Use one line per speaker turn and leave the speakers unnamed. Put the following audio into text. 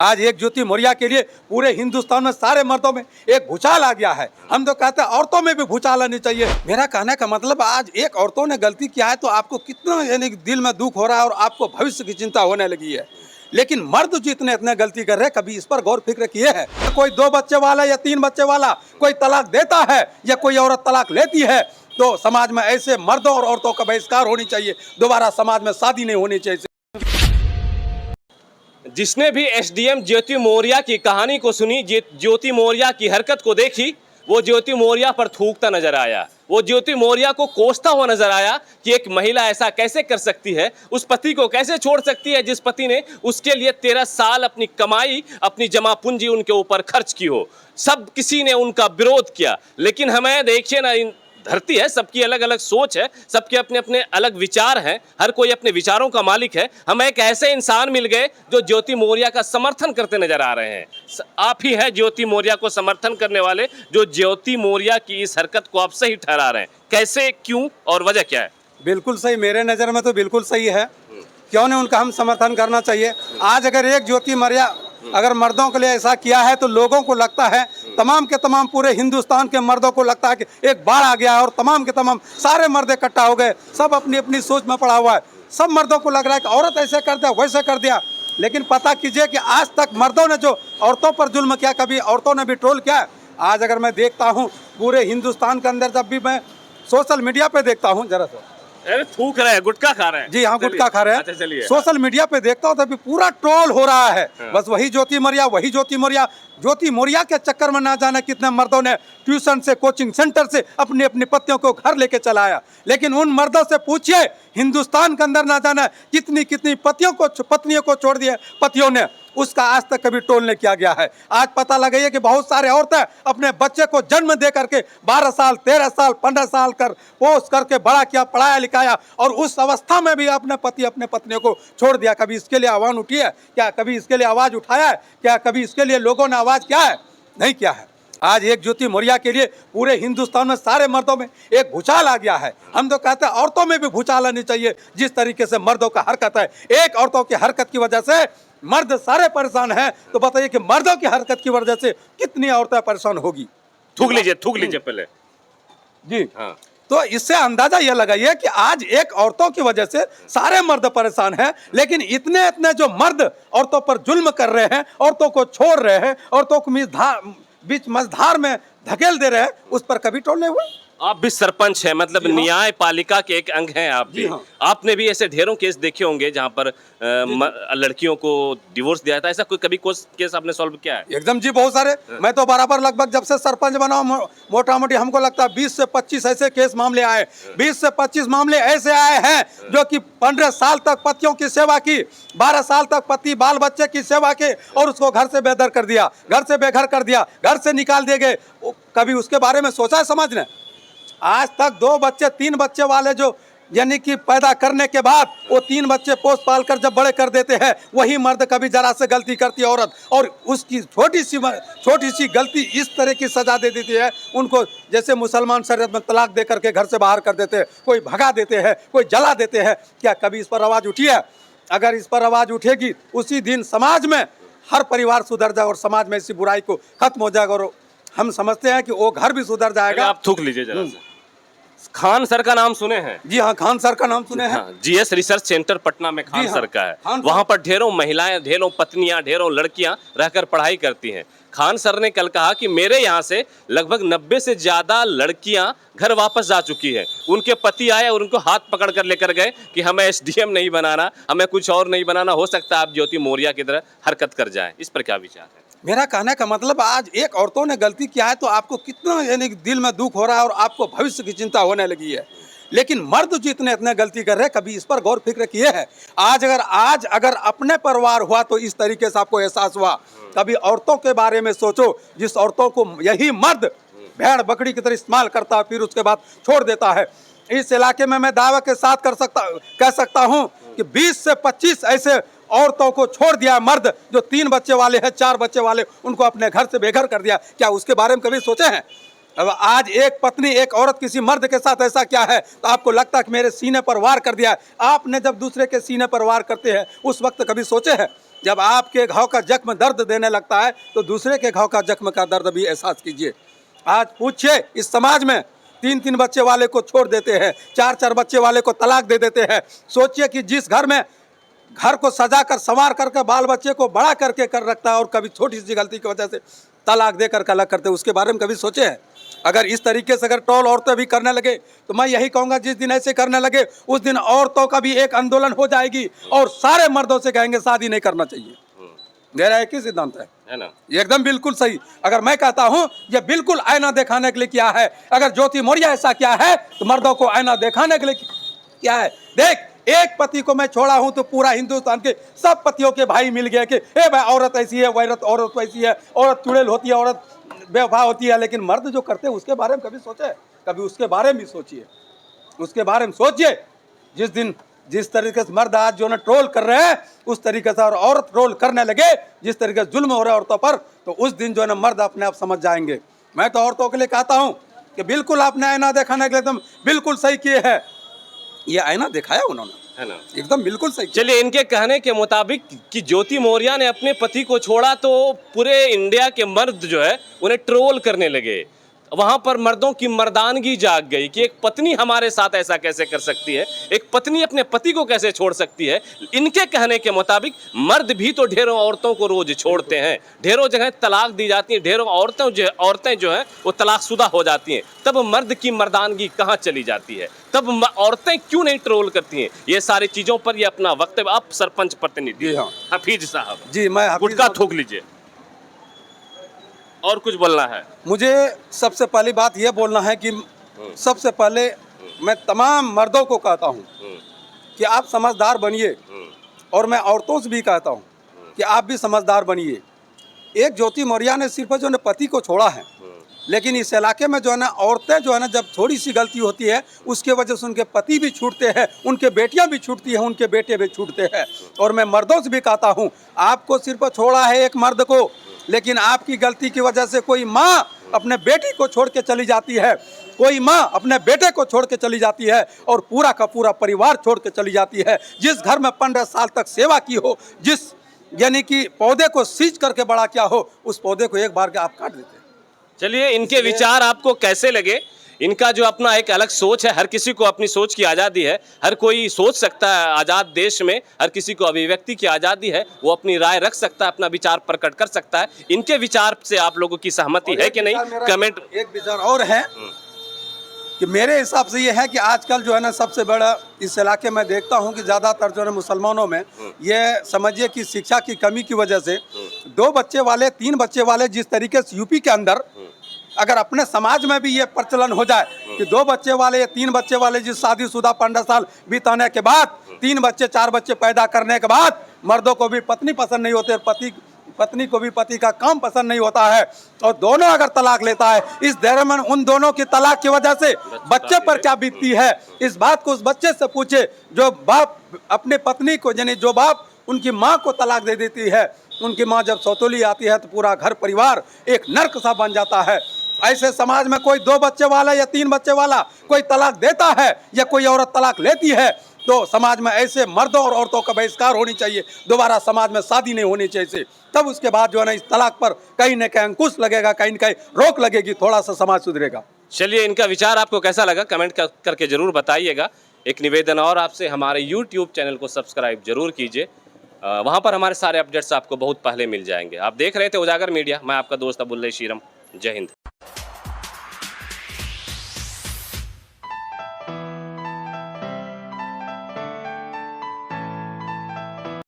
आज एक ज्योति मौर्या के लिए पूरे हिंदुस्तान में सारे मर्दों में एक भूचाल आ गया है। हम तो कहते हैं औरतों में भी भूचाल आनी चाहिए। मेरा कहने का मतलब आज एक औरतों ने गलती किया है तो आपको कितना यानी दिल में दुख हो रहा है और आपको भविष्य की चिंता होने लगी है। लेकिन मर्द जो इतने गलती कर रहे हैं, कभी इस पर गौर फिक्र किए हैं? कोई 2 बच्चे वाला या 3 बच्चे वाला कोई तलाक देता है या कोई औरत तलाक लेती है तो समाज में ऐसे मर्दों और औरतों का बहिष्कार होनी चाहिए। दोबारा समाज में शादी नहीं होनी चाहिए।
जिसने भी एसडीएम ज्योति मौर्या की कहानी को सुनी, ज्योति मौर्या की हरकत को देखी, वो ज्योति मौर्या पर थूकता नजर आया। वो ज्योति मौर्या को कोसता हुआ नजर आया कि एक महिला ऐसा कैसे कर सकती है, उस पति को कैसे छोड़ सकती है जिस पति ने उसके लिए 13 साल अपनी कमाई, अपनी जमा पूंजी उनके ऊपर खर्च की हो। सब किसी ने उनका विरोध किया, लेकिन हमें देखिए ना, धरती है, सबकी अलग अलग सोच है, सबके अपने अपने अलग विचार हैं, हर कोई अपने विचारों का मालिक है। हमें एक ऐसे इंसान मिल गए जो ज्योति मौर्या का समर्थन करते नजर आ रहे हैं। आप ही हैं ज्योति मौर्या को समर्थन करने वाले, जो ज्योति मौर्या की इस हरकत को आप सही ठहरा रहे हैं। कैसे, क्यों और वजह क्या है?
बिल्कुल सही, मेरे नज़र में तो बिल्कुल सही है। क्यों नहीं उनका हम समर्थन करना चाहिए। आज अगर एक ज्योति मौर्या अगर मर्दों के लिए ऐसा किया है तो लोगों को लगता है, तमाम के तमाम पूरे हिंदुस्तान के मर्दों को लगता है कि एक बाढ़ आ गया है और तमाम के तमाम सारे मर्द इकट्ठा हो गए। सब अपनी अपनी सोच में पड़ा हुआ है। सब मर्दों को लग रहा है कि औरत ऐसे कर दिया, वैसे कर दिया। लेकिन पता कीजिए कि आज तक मर्दों ने जो औरतों पर जुल्म किया, कभी औरतों ने भी ट्रोल किया। आज अगर मैं देखता हूँ पूरे हिंदुस्तान के अंदर, जब भी मैं सोशल मीडिया पे देखता हूँ, जरा सा
थूक रहे हैं, गुटखा खा रहे हैं।
जी हाँ, गुटखा खा रहे हैं।
अच्छा, चलिए।
सोशल मीडिया पे देखता हूँ तभी पूरा ट्रोल हो रहा है। बस वही ज्योति मौर्या, वही ज्योति मौर्या। ज्योति मौर्या के चक्कर में ना जाने कितने मर्दों ने ट्यूशन से, कोचिंग सेंटर से अपनी अपनी पत्नियों को घर लेके चलाया। लेकिन उन मर्दों से पूछिए, हिंदुस्तान के अंदर ना जाना कितनी कितनी पत्नियों को छोड़ दिए पतियों ने, उसका आज तक कभी टोल नहीं किया गया है। आज पता लगाइए कि बहुत सारे औरतें अपने बच्चे को जन्म दे करके 12 साल, 13 साल, 15 साल कर पोस करके बड़ा किया, पढ़ाया लिखाया, और उस अवस्था में भी अपने पति अपने पत्नियों को छोड़ दिया। कभी इसके लिए आह्वान उठी है क्या? कभी इसके लिए आवाज़ उठाया है क्या? कभी इसके लिए लोगों ने आवाज़ किया है? नहीं किया है। आज एक ज्योति मौर्या के लिए पूरे हिंदुस्तान में सारे मर्दों में एक भूचाल आ गया है। हम तो कहते हैं औरतों में भी भूचाल आनी चाहिए। जिस तरीके से मर्दों का हरकत है, एक औरतों की हरकत की वजह से मर्द सारे परेशान हैं, तो बताइए कि मर्दों की हरकत की वजह से कितनी औरतें परेशान होगी।
थूक लीजिए पहले
जी
हाँ।
तो इससे अंदाजा यह लगाइए कि आज एक औरतों की वजह से सारे मर्द परेशान हैं। लेकिन इतने जो मर्द औरतों पर जुल्म कर रहे हैं, औरतों को छोड़ रहे हैं, औरतों को बीच मझधार में धकेल दे रहे हैं, उस पर कभी टोल नहीं हुआ।
आप भी सरपंच हैं, मतलब न्याय पालिका के एक अंग हैं आप भी।
हाँ।
आपने भी ऐसे ढेरों केस देखे होंगे जहां पर लड़कियों को डिवोर्स दिया था। ऐसा कोई कभी केस आपने सॉल्व किया है?
एकदम जी, बहुत सारे। मैं तो बराबर लगभग जब से सरपंच बना, मोटा मोटी हमको लगता है 20 से 25 ऐसे केस मामले आए। 20 से 25 मामले ऐसे आए हैं जो कि 15 साल तक पतियों की सेवा की, 12 साल तक पति बाल बच्चे की सेवा की, और उसको घर से बेदर कर दिया, घर से बेघर कर दिया, घर से निकाल दिए गए। कभी उसके बारे में सोचा है समाज ने? आज तक 2 बच्चे 3 बच्चे वाले जो यानी कि पैदा करने के बाद वो 3 बच्चे पोस पाल कर जब बड़े कर देते हैं, वही मर्द कभी जरा से गलती करती है औरत, और उसकी छोटी सी गलती इस तरह की सजा दे देती है उनको, जैसे मुसलमान शरीयत में तलाक दे करके घर से बाहर कर देते हैं, कोई भगा देते हैं, कोई जला देते हैं। क्या कभी इस पर आवाज़ उठी है? अगर इस पर आवाज़ उठेगी उसी दिन समाज में हर परिवार सुधर जाए और समाज में इसी बुराई को खत्म हो जाएगा, और हम समझते हैं कि वो घर भी सुधर जाएगा।
आप थूक लीजिए जरा से। खान सर का नाम सुने हैं?
जी हाँ, खान सर का नाम सुने हैं।
हाँ, जीएस रिसर्च सेंटर पटना में खान सर का है। वहां पर ढेरों महिलाएं, ढेरों पत्नियां, ढेरों लड़कियां रहकर पढ़ाई करती हैं। खान सर ने कल कहा कि मेरे यहाँ से लगभग 90 से ज्यादा लड़कियां घर वापस जा चुकी है। उनके पति आए और उनको हाथ पकड़ कर लेकर गए कि हमें एसडीएम नहीं बनाना, हमें कुछ और नहीं बनाना, हो सकता है आप ज्योति मौर्या की तरह हरकत कर जाए। इस पर क्या विचार है?
मेरा कहने का मतलब, आज एक औरतों ने गलती किया है तो आपको कितना यानी दिल में दुख हो रहा है और आपको भविष्य की चिंता होने लगी है। लेकिन मर्द जो इतने गलती कर रहे हैं, कभी इस पर गौर फिक्र किए हैं? आज अगर अपने परिवार हुआ तो इस तरीके से आपको एहसास हुआ। कभी औरतों के बारे में सोचो, जिस औरतों को यही मर्द भेड़ बकरी की तरह इस्तेमाल करता है, फिर उसके बाद छोड़ देता है। इस इलाके में मैं दावा के साथ कह सकता हूँ कि 20 से 25 ऐसे औरतों को छोड़ दिया मर्द, जो 3 बच्चे वाले हैं, 4 बच्चे वाले, उनको अपने घर से बेघर कर दिया। क्या उसके बारे में कभी सोचे हैं? अब आज एक पत्नी, एक औरत किसी मर्द के साथ ऐसा क्या है तो आपको लगता है कि मेरे सीने पर वार कर दिया है। आपने जब दूसरे के सीने पर वार करते हैं उस वक्त कभी सोचे हैं? जब आपके घाव का जख्म दर्द देने लगता है तो दूसरे के घाव का जख्म का दर्द भी एहसास कीजिए। आज पूछिए इस समाज में 3-3 बच्चे वाले को छोड़ देते हैं, 4-4 बच्चे वाले को तलाक दे देते हैं। सोचिए कि जिस घर में घर को सजा कर संवार करके बाल बच्चे को बड़ा करके कर रखता है और कभी छोटी सी गलती की वजह से तलाक दे करके अलग करते हैं, उसके बारे में कभी सोचे हैं? अगर इस तरीके से अगर ट्रोल औरतें भी करने लगे तो मैं यही कहूँगा जिस दिन ऐसे करने लगे उस दिन औरतों का भी एक आंदोलन हो जाएगी और सारे मर्दों से कहेंगे शादी नहीं करना चाहिए। मेरा एक ही सिद्धांत है
ना,
ये एकदम बिल्कुल सही। अगर मैं कहता हूं ये बिल्कुल आईना दिखाने के लिए किया है, अगर ज्योति मौर्य ऐसा किया है तो मर्दों को आईना दिखाने के लिए क्या है। देख, एक पति को मैं छोड़ा हूं तो पूरा हिंदुस्तान के सब पतियों के भाई मिल गए कि ए भाई औरत ऐसी है, औरत वैसी है, औरत चुड़ैल होती है, औरत बेवफा होती है। लेकिन मर्द जो करते हैं उसके बारे में कभी सोचे? कभी उसके बारे में भी सोचिए, उसके बारे में सोचिए। जिस दिन जिस तरीके से मर्द आज जो ना ट्रोल कर रहे हैं उस तरीके से और औरत ट्रोल करने लगे, जिस तरीके से जुल्म हो रहा है औरतों पर, तो उस दिन जो है ना मर्द अपने आप समझ जाएंगे। मैं तो औरतों के लिए कहता हूं कि बिल्कुल आपने आईना दिखाने के लिए एकदम बिल्कुल सही किए हैं। ये आईना दिखाया उन्होंने,
है ना,
एकदम बिल्कुल सही।
चलिए, इनके कहने के मुताबिक कि ज्योति मौर्य ने अपने पति को छोड़ा तो पूरे इंडिया के मर्द जो है उन्हें ट्रोल करने लगे। वहां पर मर्दों की मर्दानगी जाग गई कि एक पत्नी हमारे साथ ऐसा कैसे कर सकती है, एक पत्नी अपने पति को कैसे छोड़ सकती है। इनके कहने के मुताबिक मर्द भी तो ढेरों औरतों को रोज छोड़ते हैं, ढेरों जगह तलाक दी जाती हैं, ढेरों औरतें जो हैं वो तलाकशुदा हो जाती हैं। तब मर्द की मर्दानगी कहाँ चली जाती है? तब औरतें क्यों नहीं ट्रोल करती हैं? ये सारी चीजों पर ये अपना वक्तव्य आप सरपंच प्रतिनिधि हफीज साहब
जी, मैं
गुटका थूक लीजिए और कुछ बोलना है।
मुझे सबसे पहली बात यह बोलना है कि सबसे पहले मैं तमाम मर्दों को कहता हूं कि आप समझदार बनिए, और मैं औरतों से भी कहता हूं कि आप भी समझदार बनिए। एक ज्योति मौर्य ने सिर्फ जो है पति को छोड़ा है, लेकिन इस इलाके में जो है ना औरतें जो है ना जब थोड़ी सी गलती होती है उसके वजह से उनके पति भी छूटते हैं, उनके बेटियां भी छूटती हैं, उनके बेटे भी छूटते हैं। और मैं मर्दों से भी कहता हूं, आपको सिर्फ छोड़ा है एक मर्द को, लेकिन आपकी गलती की वजह से कोई माँ अपने बेटी को छोड़ के चली जाती है, कोई माँ अपने बेटे को छोड़ के चली जाती है, और पूरा का पूरा परिवार छोड़ के चली जाती है। जिस घर में 15 साल तक सेवा की हो, जिस यानी कि पौधे को सींच करके बड़ा किया हो, उस पौधे को एक बार के आप काट देते हैं।
चलिए, इनके विचार आपको कैसे लगे? इनका जो अपना एक अलग सोच है, हर किसी को अपनी सोच की आज़ादी है, हर कोई सोच सकता है। आज़ाद देश में हर किसी को अभिव्यक्ति की आज़ादी है, वो अपनी राय रख सकता है, अपना विचार प्रकट कर सकता है। इनके विचार से आप लोगों की सहमति है कि नहीं? कमेंट।
एक विचार और है कि मेरे हिसाब से ये है कि आजकल जो है ना सबसे बड़ा इस इलाके में देखता हूँ कि ज़्यादातर जो है मुसलमानों में ये समझिए कि शिक्षा की कमी की वजह से 2 बच्चे वाले 3 बच्चे वाले, जिस तरीके से यूपी के अंदर अगर अपने समाज में भी ये प्रचलन हो जाए कि 2 बच्चे वाले या 3 बच्चे वाले, जिस शादीशुदा 15 साल बीताने के बाद 3 बच्चे 4 बच्चे पैदा करने के बाद मर्दों को भी पत्नी पसंद नहीं होती, पत्नी को भी पति का काम पसंद नहीं होता है, और दोनों अगर तलाक लेता है, इस दरमियान उन दोनों की तलाक की वजह से बच्चे पर क्या बीतती है, इस बात को उस बच्चे से पूछे जो बाप अपने पत्नी को, यानी जो बाप उनकी माँ को तलाक दे देती है, उनकी माँ जब सौतोली आती है तो पूरा घर परिवार एक नर्क सा बन जाता है। ऐसे समाज में कोई 2 बच्चे वाला या 3 बच्चे वाला कोई तलाक देता है या कोई औरत तलाक लेती है तो समाज में ऐसे मर्दों और औरतों का बहिष्कार होनी चाहिए, दोबारा समाज में शादी नहीं होनी चाहिए। तब उसके बाद जो है ना इस तलाक पर कहीं न कहीं अंकुश लगेगा, कहीं न कहीं रोक लगेगी, थोड़ा सा समाज सुधरेगा।
चलिए, इनका विचार आपको कैसा लगा कमेंट करके जरूर बताइएगा। एक निवेदन और आपसे, हमारे यूट्यूब चैनल को सब्सक्राइब जरूर कीजिए, वहाँ पर हमारे सारे अपडेट्स आपको बहुत पहले मिल जाएंगे। आप देख रहे थे उजागर मीडिया, मैं आपका दोस्त अबुल्ले शीरम। जय हिंद।